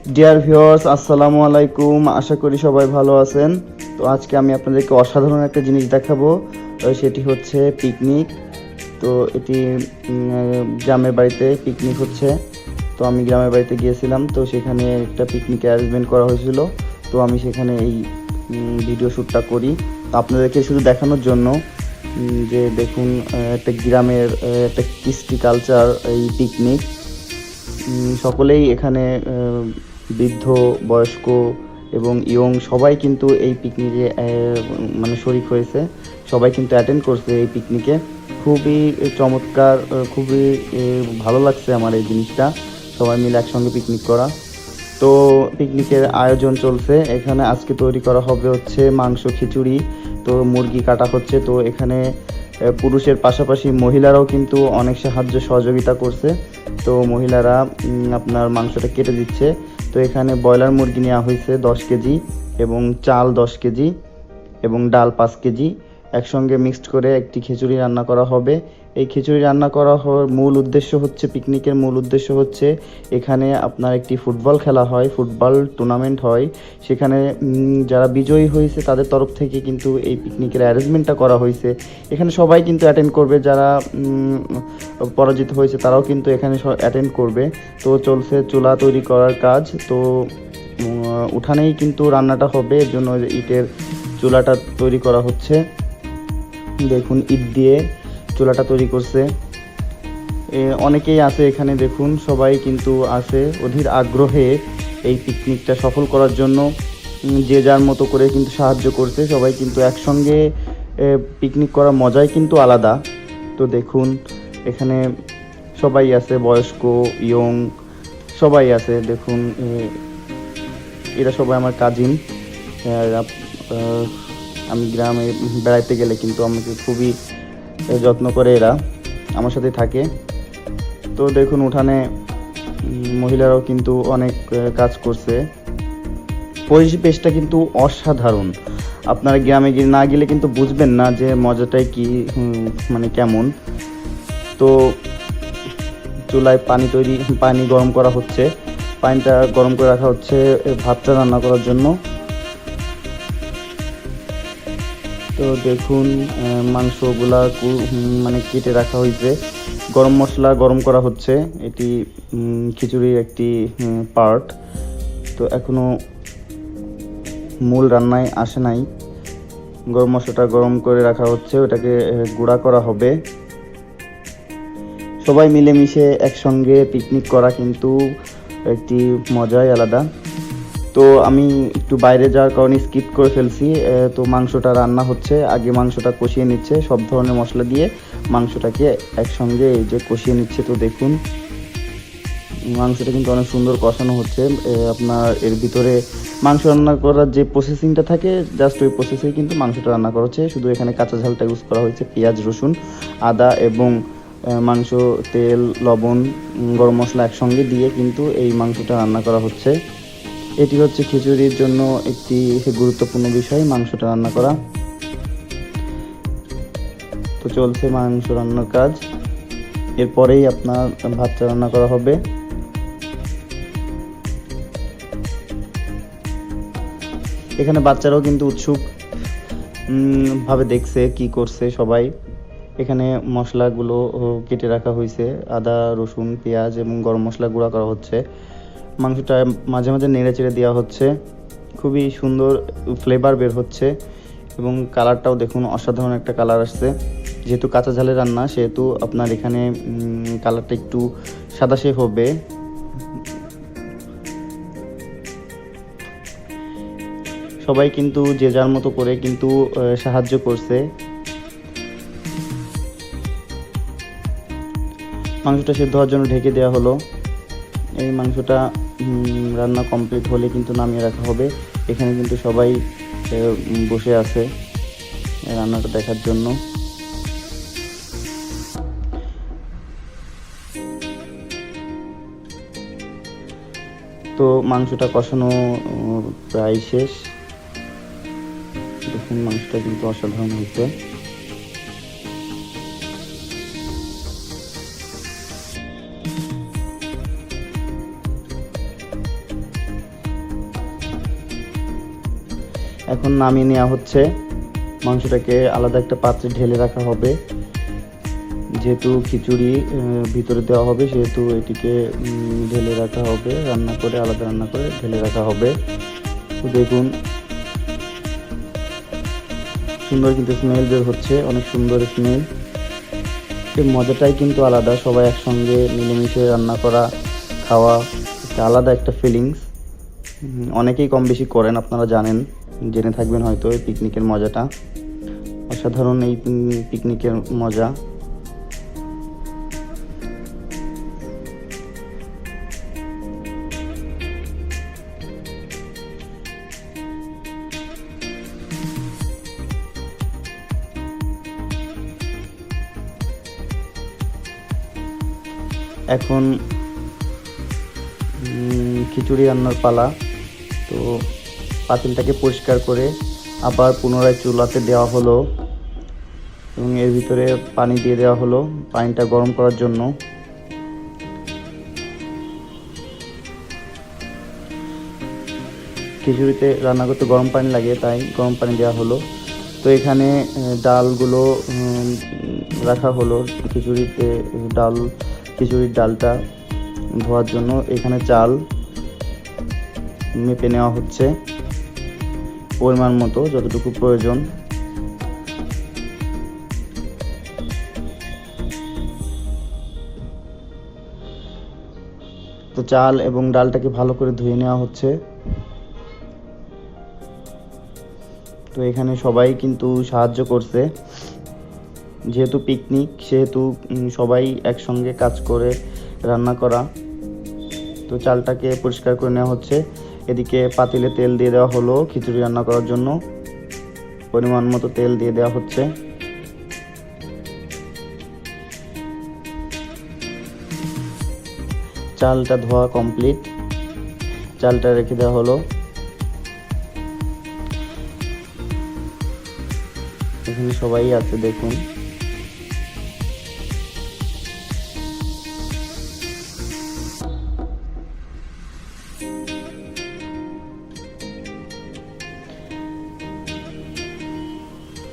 Dear viewers, আসসালামু আলাইকুম। আশা করি সবাই ভালো আছেন। তো আজকে আমি আপনাদেরকে অসাধারণ একটা জিনিস দেখাবো। সেটি হচ্ছে পিকনিক। তো এটি গ্রামের বাড়িতে পিকনিক হচ্ছে। তো আমি গ্রামের বাড়িতে গিয়েছিলাম, তো সেখানে একটা পিকনিক অ্যারেঞ্জমেন্ট করা হয়েছিল। তো আমি সেখানে এই ভিডিও শ্যুটটা করি তো আপনাদেরকে শুধু দেখানোর জন্য যে দেখুন, একটা গ্রামের একটা কৃষ্টি কালচার এই পিকনিক। সকলেই এখানে বৃদ্ধ, বয়স্ক এবং ইয়ং সবাই কিন্তু এই পিকনিকে মানে শরিক হয়েছে। সবাই কিন্তু অ্যাটেন্ড করছে এই পিকনিকে। খুবই চমৎকার, খুবই ভালো লাগছে আমার এই জিনিসটা, সবাই মিলে একসঙ্গে পিকনিক করা। তো পিকনিকের আয়োজন চলছে এখানে। আজকে তৈরি করা হবে হচ্ছে মাংস, খিচুড়ি। তো মুরগি কাটা হচ্ছে। তো এখানে পুরুষের পাশাপাশি মহিলারাও কিন্তু অনেক সাহায্য সহযোগিতা করছে। তো মহিলারা আপনার মাংসটা কেটে দিচ্ছে। তো এখানে ব্রয়লার মুরগি নেওয়া হয়েছে 10 কেজি, এবং চাল 10 কেজি, এবং ডাল 5 কেজি। একসঙ্গে মিক্সড করে একটি খিচুড়ি রান্না করা হবে। এই খিচুড়ি রান্না করা হওয়ার মূল উদ্দেশ্য হচ্ছে, পিকনিকের মূল উদ্দেশ্য হচ্ছে এখানে আপনার একটি ফুটবল খেলা হয়, ফুটবল টুর্নামেন্ট হয়। সেখানে যারা বিজয়ী হয়েছে তাদের তরফ থেকে কিন্তু এই পিকনিকের অ্যারেঞ্জমেন্টটা করা হয়েছে। এখানে সবাই কিন্তু অ্যাটেন্ড করবে, যারা পরাজিত হয়েছে তারাও কিন্তু এখানে অ্যাটেন্ড করবে। তো চলছে চুলা তৈরি করার কাজ। তো উঠানেই কিন্তু রান্নাটা হবে, এর জন্য ইটের চুলাটা তৈরি করা হচ্ছে। দেখুন, ইট দিয়ে চুলাটা তৈরি করছে। অনেকেই আছে এখানে, দেখুন সবাই কিন্তু আছে অধীর আগ্রহে এই পিকনিকটা সফল করার জন্য। যে যার মতো করে কিন্তু সাহায্য করছে। সবাই কিন্তু একসঙ্গে পিকনিক করার মজাই কিন্তু আলাদা। তো দেখুন, এখানে সবাই আছে, বয়স্ক, ইয়ং সবাই আছে। দেখুন, এরা সবাই আমার কাজিন। আমি গ্রামে বেড়াইতে গেলে কিন্তু আমাকে খুবই যত্ন করে এরা, আমার সাথে থাকে। তো দেখুন, উঠানে মহিলারাও কিন্তু অনেক কাজ করছে। পরিবেশটা কিন্তু অসাধারণ। আপনারা গ্রামে না গেলে কিন্তু বুঝবেন না যে মজাটাই কি, মানে কেমন। তো চুলায় পানি গরম করা হচ্ছে। পানিটা গরম করে রাখা হচ্ছে ভাতটা রান্না করার জন্য। তো দেখুন, মাংসগুলা মানে কেটে রাখা হয়েছে। গরম মশলা গরম করা হচ্ছে। এটি খিচুড়ির একটি পার্ট। তো এখনো মূল রান্নায় আসে নাই। গরম মশলাটা গরম করে রাখা হচ্ছে, ওটাকে গুঁড়া করা হবে। সবাই মিলেমিশে একসঙ্গে পিকনিক করা কিন্তু একটি মজাই আলাদা। তো আমি একটু বাইরে যাওয়ার কারণে স্কিপ করে ফেলছি। তো মাংসটা রান্না হচ্ছে, আগে মাংসটা কষিয়ে নিচ্ছে সব ধরনের মশলা দিয়ে। মাংসটাকে একসঙ্গে এই যে কষিয়ে নিচ্ছে। তো দেখুন, মাংসটা কিন্তু অনেক সুন্দর কষানো হচ্ছে। আপনার এর ভিতরে মাংস রান্না করার যে প্রসেসিংটা থাকে, জাস্ট ওই প্রসেসেই কিন্তু মাংসটা রান্না করা হচ্ছে। শুধু এখানে কাঁচা ঝালটা ইউজ করা হয়েছে, পেঁয়াজ, রসুন, আদা এবং মাংস, তেল, লবণ, গরম মশলা একসঙ্গে দিয়ে কিন্তু এই মাংসটা রান্না করা হচ্ছে। এটি হচ্ছে খিচুড়ির জন্য একটি গুরুত্বপূর্ণ বিষয়, মাংসটা রান্না করা। তো চলছে মাংস রান্নার কাজ। এরপরেই আপনার ভাতটা রান্না করা হবে। এখানে বাচ্চারাও কিন্তু উৎসুক ভাবে দেখছে কি করছে সবাই। এখানে মশলাগুলো কেটে রাখা হয়েছে, আদা, রসুন, পেঁয়াজ এবং গরম মশলা গুঁড়া করা হচ্ছে। মাংসটা মাঝে মাঝে নেড়ে চেড়ে দেওয়া হচ্ছে। খুবই সুন্দর ফ্লেভার বের হচ্ছে, এবং কালারটাও দেখুন অসাধারণ একটা কালার আসছে। যেহেতু কাঁচা ঝালের রান্না, সেহেতু আপনার এখানে কালারটা একটু সাদাসে হবে। সবাই কিন্তু যে যার মতো করে কিন্তু সাহায্য করছে। মাংসটা সেদ্ধ হওয়ার জন্য ঢেকে দেওয়া হলো। এই মাংসটা রান্না কমপ্লিট হলে কিন্তু নামিয়ে রাখা হবে। এখানে কিন্তু সবাই বসে আছে রান্নাটা দেখার জন্য। তো মাংসটা কষানো প্রায় শেষ। দেখুন, মাংসটা কিন্তু অসাধারণ হয়েছে। এখন নামিয়ে নেওয়া হচ্ছে। মাংসটাকে আলাদা একটা পাত্রে ঢেলে রাখা হবে। যেহেতু খিচুড়ি ভিতরে দেওয়া হবে সেহেতু এটিকে ঢেলে রাখা হবে, আলাদা রান্না করে ঢেলে রাখা হবে। তো দেখুন সুন্দর কিন্তু স্মেল বের হচ্ছে, অনেক সুন্দর স্মেল। এই মজাটাই কিন্তু আলাদা, সবাই একসঙ্গে মিলেমিশে রান্না করা খাওয়া একটা আলাদা একটা ফিলিংস। অনেকেই কম বেশি করেন, আপনারা জানেন, জেনে থাকবেন হয়তো এই পিকনিকের মজাটা। অসাধারণ এই পিকনিকের মজা। এখন খিচুড়ি রান্নার পালা। তো পাতিলটাকে পরিষ্কার করে আবার পুনরায় চুলাতে দেওয়া হলো এবং এর ভিতরে পানি দিয়ে দেওয়া হলো পানিটা গরম করার জন্য। খিচুড়িতে রান্না করতে গরম পানি লাগে, তাই গরম পানি দেওয়া হলো। তো এখানে ডালগুলো রাখা হলো, খিচুড়ির ডালটা ধোয়ার জন্য। এখানে চাল মেপে নেওয়া হচ্ছে পরিমাণ মতো, যতটুকু প্রয়োজন। তো চাল এবং ডালটাকে ভালো করে ধুয়ে নেওয়া হচ্ছে। তো এখানে সবাই কিন্তু সাহায্য করছে, যেহেতু পিকনিক সেহেতু সবাই একসঙ্গে কাজ করে রান্না করা। তো চালটাকে পরিষ্কার করে নেওয়া হচ্ছে। এদিকে পাতিলে তেল দিয়ে দেওয়া হলো খিচুড়ি রান্না করার জন্য, পরিমাণ মতো তেল দিয়ে দেওয়া হচ্ছে। চালটা ধোয়া কমপ্লিট, চালটা রেখে দেওয়া হলো। এখানে সবাই আছে দেখুন।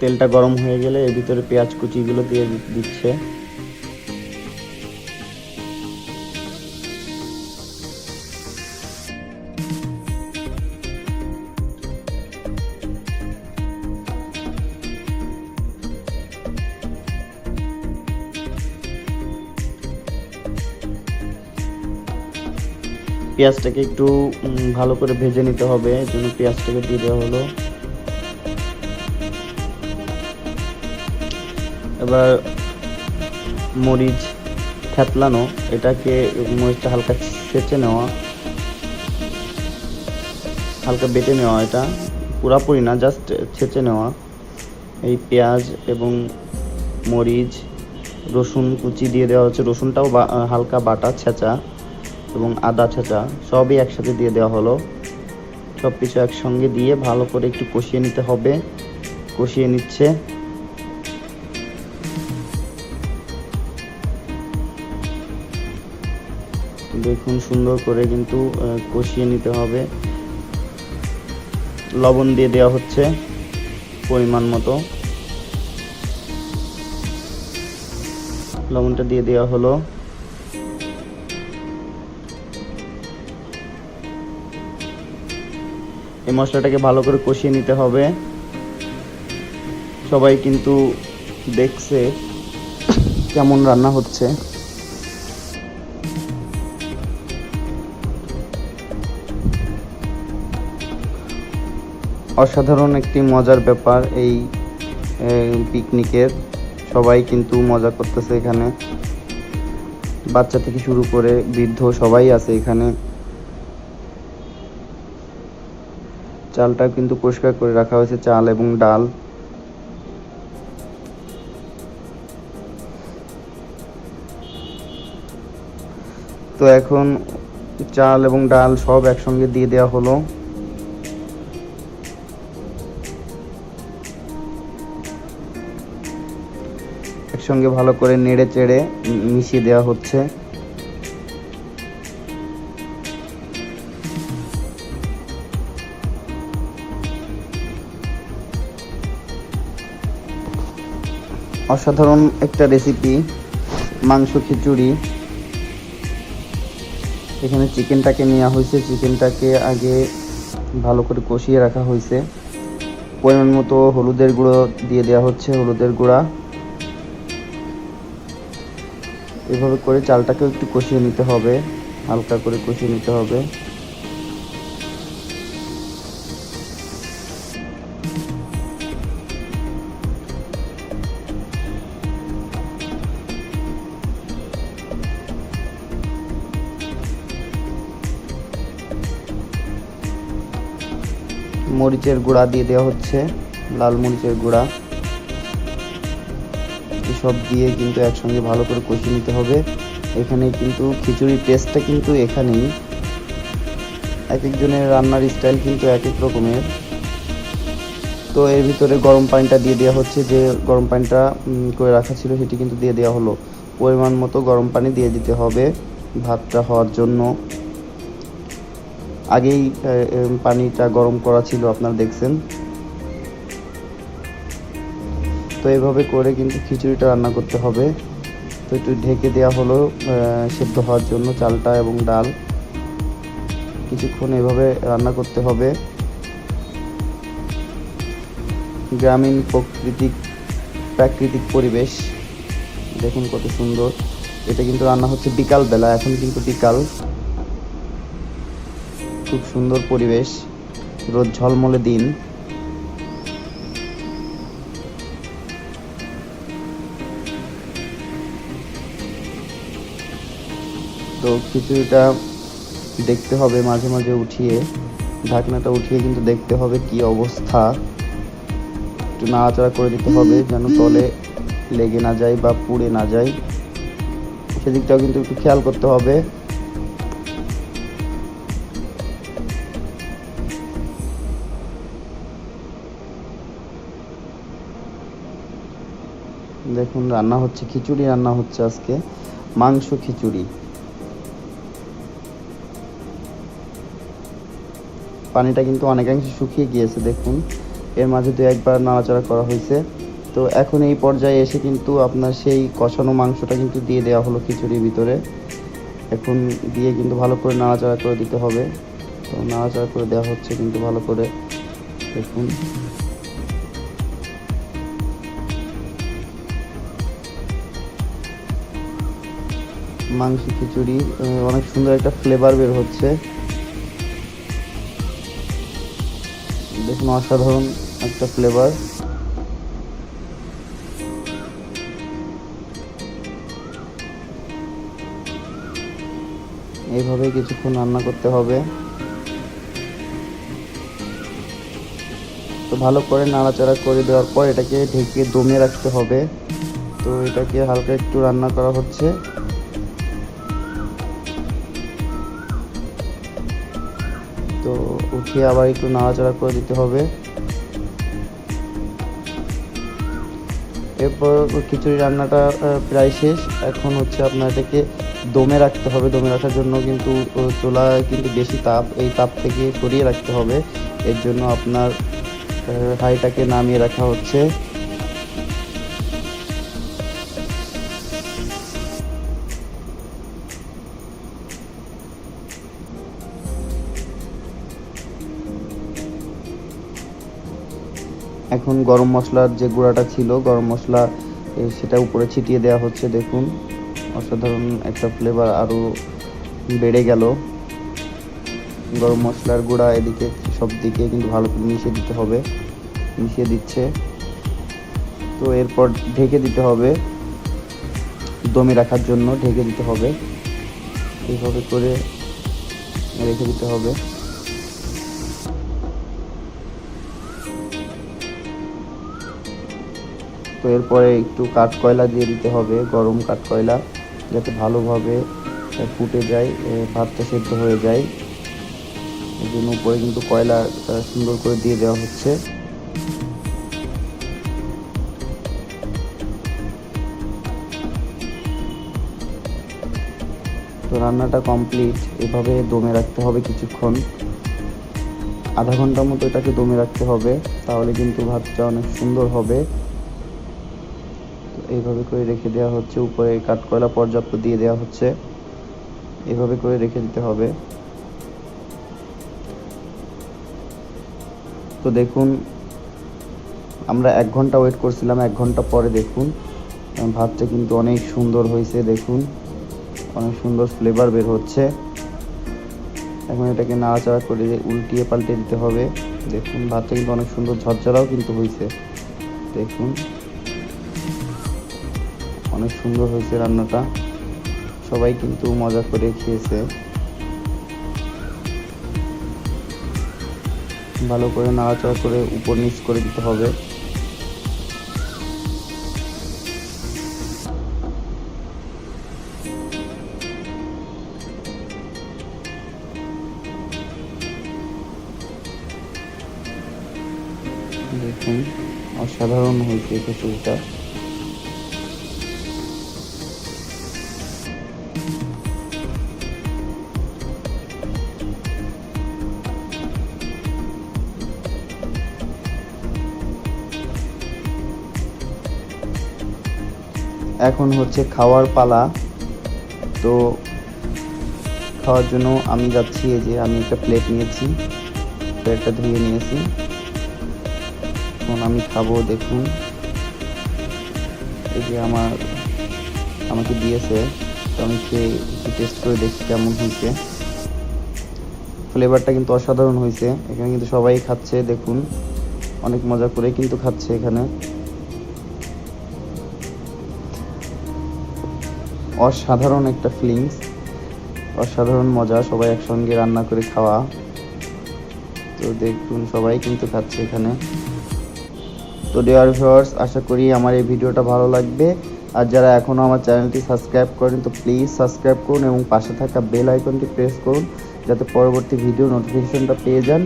তেলটা গরম হয়ে গেলে এর ভিতরে পেঁয়াজ কুচিগুলো দিয়ে দিচ্ছে। পেঁয়াজটাকে একটু ভালো করে ভেজে নিতে হবে, এর জন্য পেঁয়াজটাকে দিয়ে দেওয়া হলো। এবার মরিচ থেতলানো, এটাকে মরিচটা হালকা ছেঁচে নেওয়া, হালকা বেটে নেওয়া, এটা পুরাপুরি না, জাস্ট ছেঁচে নেওয়া। এই পেঁয়াজ এবং মরিচ, রসুন কুচি দিয়ে দেওয়া হচ্ছে। রসুনটাও হালকা বাটা ছেঁচা এবং আদা ছেঁচা সবই একসাথে দিয়ে দেওয়া হলো। সব কিছু একসঙ্গে দিয়ে ভালো করে একটু কষিয়ে নিতে হবে। কষিয়ে নিচ্ছে। দেখুন সুন্দর করে কিন্তু কষিয়ে নিতে হবে। লবণ দিয়ে দেওয়া হচ্ছে পরিমাণ মতো, লবণটা দিয়ে দেওয়া হলো। এই মশলাটাকে ভালো করে কষিয়ে নিতে হবে। সবাই কিন্তু দেখছে কেমন রান্না হচ্ছে। অসাধারণ একটি মজার ব্যাপার এই পিকনিকের। সবাই কিন্তু মজা করতেছে এখানে, বাচ্চা থেকে শুরু করে বৃদ্ধ সবাই আছে এখানে। চালটা কিন্তু পরিষ্কার করে রাখা হয়েছে, চাল এবং ডাল। তো এখন চাল এবং ডাল সব একসঙ্গে দিয়ে দেওয়া হলো। একসঙ্গে ভালো করে নেড়ে চেড়ে মিশিয়ে দেওয়া হচ্ছে। অসাধারণ একটা রেসিপি, মাংস খিচুড়ি। এখানে চিকেনটাকে নেওয়া হয়েছে, চিকেনটাকে আগে ভালো করে কষিয়ে রাখা হয়েছে। পরিমাণ মতো হলুদের গুঁড়ো দিয়ে দেওয়া হচ্ছে, হলুদের গুঁড়া। এভাবে করে চালটাকেও একটু কষিয়ে নিতে হবে, হালকা করে কষিয়ে নিতে হবে। মরিচের গুঁড়া দিয়ে দেওয়া হচ্ছে, লাল মরিচের গুঁড়া। সব দিয়ে কিন্তু একসঙ্গে ভালো করে কষিয়ে নিতে হবে। এখানে কিন্তু খিচুড়ির টেস্টটা কিন্তু এখানেই, এক একজনের রান্নার স্টাইল কিন্তু এক এক রকমের। তো এর ভিতরে গরম পানিটা দিয়ে দেওয়া হচ্ছে, যে গরম পানিটা করে রাখা ছিল সেটি কিন্তু দিয়ে দেওয়া হলো। পরিমাণ মতো গরম পানি দিয়ে দিতে হবে ভাতটা হওয়ার জন্য। আগেই পানিটা গরম করা ছিল, আপনারা দেখছেন। তো এইভাবে করে কিন্তু খিচুড়িটা রান্না করতে হবে। তো একটু ঢেকে দেওয়া হলো সেদ্ধ হওয়ার জন্য চালটা এবং ডাল। কিছুক্ষণ এভাবে রান্না করতে হবে। গ্রামীণ প্রাকৃতিক পরিবেশ দেখুন কত সুন্দর। এটা কিন্তু রান্না হচ্ছে বিকাল বেলা, এখন কিন্তু বিকাল। খুব সুন্দর পরিবেশ, রোদ ঝলমলে দিন। তো খিচুড়িটা দেখতে হবে মাঝে মাঝে উঠিয়ে, ঢাকনাটা উঠিয়ে কিন্তু দেখতে হবে কি অবস্থা। একটু নাড়াচাড়া করে দিতে হবে যেন তলে লেগে না যায় বা পুড়ে না যায়, সেদিকটাও কিন্তু একটু খেয়াল করতে হবে। দেখুন রান্না হচ্ছে খিচুড়ি, রান্না হচ্ছে আজকে মাংস খিচুড়ি। পানিটা কিন্তু অনেকাংশে শুকিয়ে গিয়েছে দেখুন, এর মাঝে দু একবার নাড়াচাড়া করা হয়েছে। তো এখন এই পর্যায়ে এসে কিন্তু আপনার সেই কষানো মাংসটা কিন্তু দিয়ে দেওয়া হলো খিচুড়ির ভিতরে। এখন দিয়ে কিন্তু ভালো করে নাড়াচাড়া করে দিতে হবে। তো নাড়াচাড়া করে দেওয়া হচ্ছে কিন্তু ভালো করে, দেখুন। মাংস খিচুড়ি অনেক সুন্দর একটা ফ্লেভার বের হচ্ছে, দেখুন অসাধারণ একটা ফ্লেভার। এইভাবে কিছুক্ষণ রান্না করতে হবে। তো ভালো করে নাড়াচাড়া করে দেওয়ার পর এটাকে ঢেকে দমে রাখতে হবে। তো এটাকে হালকা একটু রান্না করা হচ্ছে। তো উঠিয়ে আবার একটু নাড়াচাড়া করে দিতে হবে। এরপর খিচুড়ি রান্নাটা প্রায় শেষ। এখন হচ্ছে আপনার এটাকে দমে রাখতে হবে। দমে রাখার জন্য কিন্তু চুলায় কিন্তু বেশি তাপ, এই তাপ থেকে সরিয়ে রাখতে হবে। এর জন্য আপনার হাঁড়িটাকে নামিয়ে রাখা হচ্ছে। এখন গরম মশলার যে গুঁড়াটা ছিল, গরম মশলা সেটা উপরে ছিটিয়ে দেওয়া হচ্ছে। দেখুন অসাধারণ একটা ফ্লেভার আরও বেড়ে গেল। গরম মশলার গুঁড়া এদিকে সব দিকে কিন্তু ভালো করে মিশিয়ে দিতে হবে, মিশিয়ে দিচ্ছে। তো এরপর ঢেকে দিতে হবে, দমে রাখার জন্য ঢেকে দিতে হবে। এইভাবে করে রেখে দিতে হবে। তো এরপরে একটু কাঠকয়লা দিয়ে দিতে হবে, গরম কাঠকয়লা, যাতে ভালোভাবে ফুটে যায়, ভাতটা সেদ্ধ হয়ে যায়। এই জন্য উপরে কিন্তু কয়লা সুন্দর করে দিয়ে দেওয়া হচ্ছে। তো রান্নাটা কমপ্লিট। এভাবে দমে রাখতে হবে কিছুক্ষণ, আধা ঘন্টার মতো এটাকে দমে রাখতে হবে, তাহলে কিন্তু ভাতটা অনেক সুন্দর হবে। এইভাবে করে রেখে দেওয়া হচ্ছে, উপরে কাঠকয়লা পর্যাপ্ত দিয়ে দেওয়া হচ্ছে, এভাবে করে রেখে দিতে হবে। তো দেখুন আমরা 1 ঘন্টা ওয়েট করছিলাম, 1 ঘন্টা পরে দেখুন ভাতটা কিন্তু অনেক সুন্দর হয়েছে। দেখুন অনেক সুন্দর ফ্লেভার বের হচ্ছে। এখন এটাকে নাড়াচাড়া করে উল্টিয়ে পাল্টে দিতে হবে। দেখুন ভাতটা কিন্তু অনেক সুন্দর ঝরঝরাও কিন্তু হয়েছে। দেখুন অনেক সুন্দর হয়েছে রান্নাটা, সবাই কিন্তু মজা করে খেয়েছে। ভালো করে নাড়াচাড়া করে উপর নিচ করে দিতে হবে। দেখুন অসাধারণ হয়েছে খিচুড়িটা। এখন হচ্ছে খাওয়ার পালা। তো খাওয়ার জন্য আমি যাচ্ছি, এই যে আমি একটা প্লেট নিয়েছি, প্লেটটা ধুয়ে নিয়েছি, এখন আমি খাবো। দেখুন এই যে আমাকে দিয়েছে, তো আমি খেয়ে টেস্ট করে দেখি কেমন হয়েছে। ফ্লেভারটা কিন্তু অসাধারণ হয়েছে। এখানে কিন্তু সবাই খাচ্ছে, দেখুন অনেক মজা করে কিন্তু খাচ্ছে এখানে। অসাধারণ একটা ফিলিংস, অসাধারণ মজা, সবাই একসঙ্গে রান্না করে খাওয়া। তো দেখুন সবাই কিন্তু খাচ্ছে এখানে। তো ডিয়ার ভিউয়ার্স, আশা করি আমার এই ভিডিওটা ভালো লাগবে। আর যারা এখনও আমার চ্যানেলটি সাবস্ক্রাইব করেন তো প্লিজ সাবস্ক্রাইব করুন এবং পাশে থাকা বেল আইকনটি প্রেস করুন, যাতে পরবর্তী ভিডিও নোটিফিকেশনটা পেয়ে যান।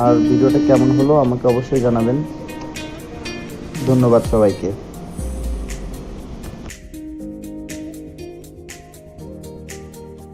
আর ভিডিওটা কেমন হলো আমাকে অবশ্যই জানাবেন। ধন্যবাদ সবাইকে।